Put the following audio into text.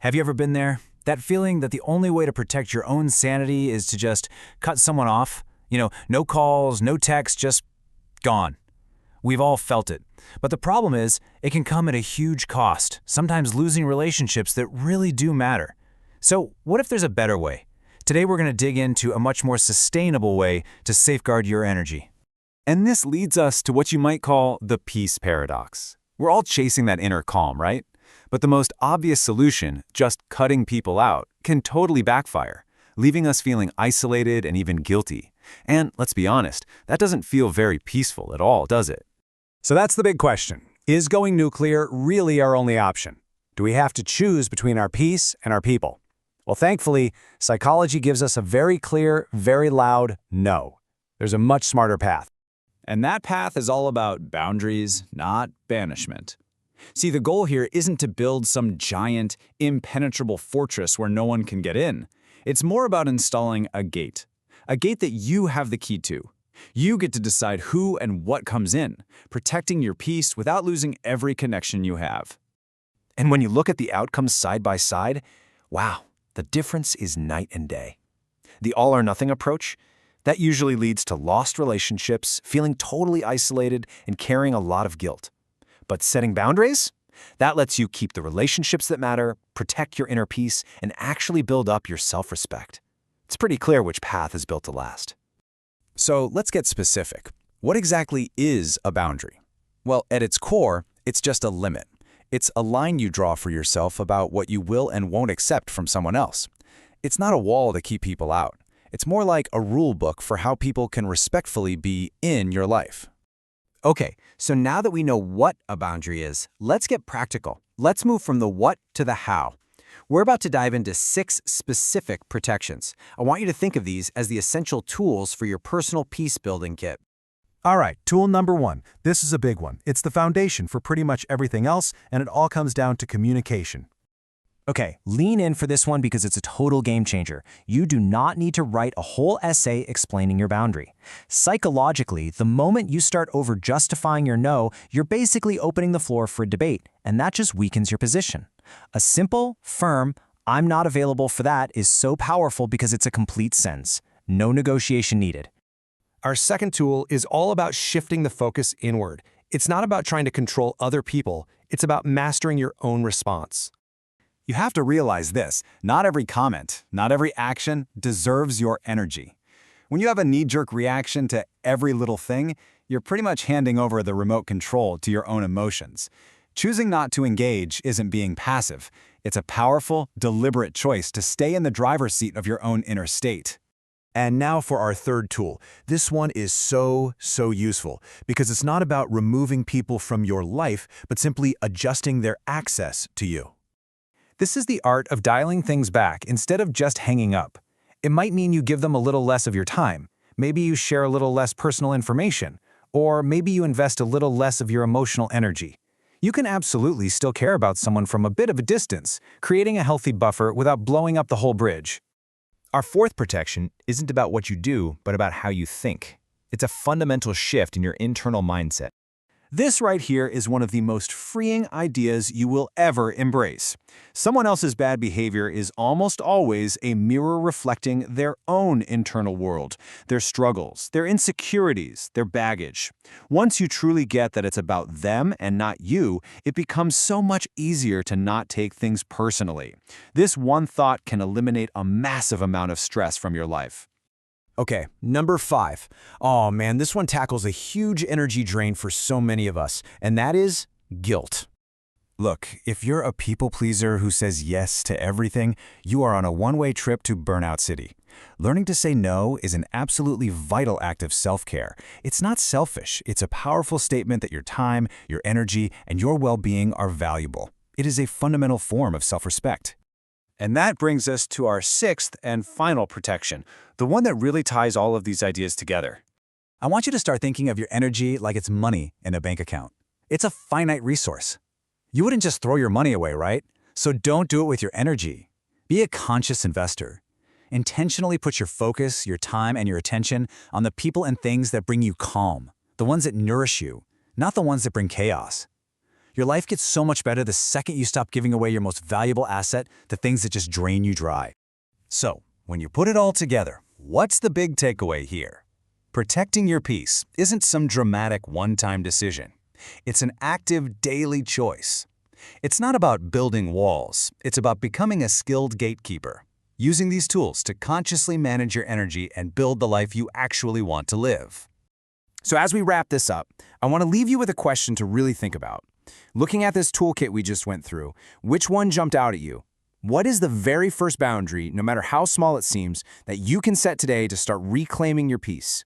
Have you ever been there? That feeling that the only way to protect your own sanity is to just cut someone off? No calls, no texts, just gone. We've all felt it. But the problem is, it can come at a huge cost, sometimes losing relationships that really do matter. So, what if there's a better way? Today we're going to dig into a much more sustainable way to safeguard your energy. And this leads us to what you might call the peace paradox. We're all chasing that inner calm, right? But the most obvious solution, just cutting people out, can totally backfire, leaving us feeling isolated and even guilty. And let's be honest, that doesn't feel very peaceful at all, does it? So that's the big question. Is going nuclear really our only option? Do we have to choose between our peace and our people? Well, thankfully, psychology gives us a very clear, very loud no. There's a much smarter path. And that path is all about boundaries, not banishment. See, the goal here isn't to build some giant, impenetrable fortress where no one can get in. It's more about installing a gate that you have the key to. You get to decide who and what comes in, protecting your peace without losing every connection you have. And when you look at the outcomes side by side, wow, the difference is night and day. The all-or-nothing approach, that usually leads to lost relationships, feeling totally isolated, and carrying a lot of guilt. But setting boundaries? That lets you keep the relationships that matter, protect your inner peace, and actually build up your self-respect. It's pretty clear which path is built to last. So let's get specific. What exactly is a boundary? Well, at its core, it's just a limit. It's a line you draw for yourself about what you will and won't accept from someone else. It's not a wall to keep people out. It's more like a rule book for how people can respectfully be in your life. Okay, so now that we know what a boundary is, let's get practical. Let's move from the what to the how. We're about to dive into 6 specific protections. I want you to think of these as the essential tools for your personal peace-building kit. All right, tool number 1. This is a big one. It's the foundation for pretty much everything else, and it all comes down to communication. Okay, lean in for this one because it's a total game changer. You do not need to write a whole essay explaining your boundary. Psychologically, the moment you start over-justifying your no, you're basically opening the floor for a debate, and that just weakens your position. A simple, firm, "I'm not available for that" is so powerful because it's a complete sentence. No negotiation needed. Our second tool is all about shifting the focus inward. It's not about trying to control other people. It's about mastering your own response. You have to realize this: not every comment, not every action deserves your energy. When you have a knee-jerk reaction to every little thing, you're pretty much handing over the remote control to your own emotions. Choosing not to engage isn't being passive. It's a powerful, deliberate choice to stay in the driver's seat of your own inner state. And now for our third tool. This one is so useful because it's not about removing people from your life, but simply adjusting their access to you. This is the art of dialing things back instead of just hanging up. It might mean you give them a little less of your time. Maybe you share a little less personal information. Or maybe you invest a little less of your emotional energy. You can absolutely still care about someone from a bit of a distance, creating a healthy buffer without blowing up the whole bridge. Our fourth protection isn't about what you do, but about how you think. It's a fundamental shift in your internal mindset. This right here is one of the most freeing ideas you will ever embrace. Someone else's bad behavior is almost always a mirror reflecting their own internal world, their struggles, their insecurities, their baggage. Once you truly get that it's about them and not you, it becomes so much easier to not take things personally. This one thought can eliminate a massive amount of stress from your life. Okay, number 5. Oh man, this one tackles a huge energy drain for so many of us, and that is guilt. Look, if you're a people pleaser who says yes to everything, you are on a one-way trip to Burnout City. Learning to say no is an absolutely vital act of self-care. It's not selfish. It's a powerful statement that your time, your energy, and your well-being are valuable. It is a fundamental form of self-respect. And that brings us to our 6th and final protection, the one that really ties all of these ideas together. I want you to start thinking of your energy like it's money in a bank account. It's a finite resource. You wouldn't just throw your money away, right? So don't do it with your energy. Be a conscious investor. Intentionally put your focus, your time, and your attention on the people and things that bring you calm, the ones that nourish you, not the ones that bring chaos. Your life gets so much better the second you stop giving away your most valuable asset to things that just drain you dry. So, when you put it all together, what's the big takeaway here? Protecting your peace isn't some dramatic one-time decision. It's an active daily choice. It's not about building walls, it's about becoming a skilled gatekeeper, using these tools to consciously manage your energy and build the life you actually want to live. So as we wrap this up, I want to leave you with a question to really think about. Looking at this toolkit we just went through, which one jumped out at you? What is the very first boundary, no matter how small it seems, that you can set today to start reclaiming your peace?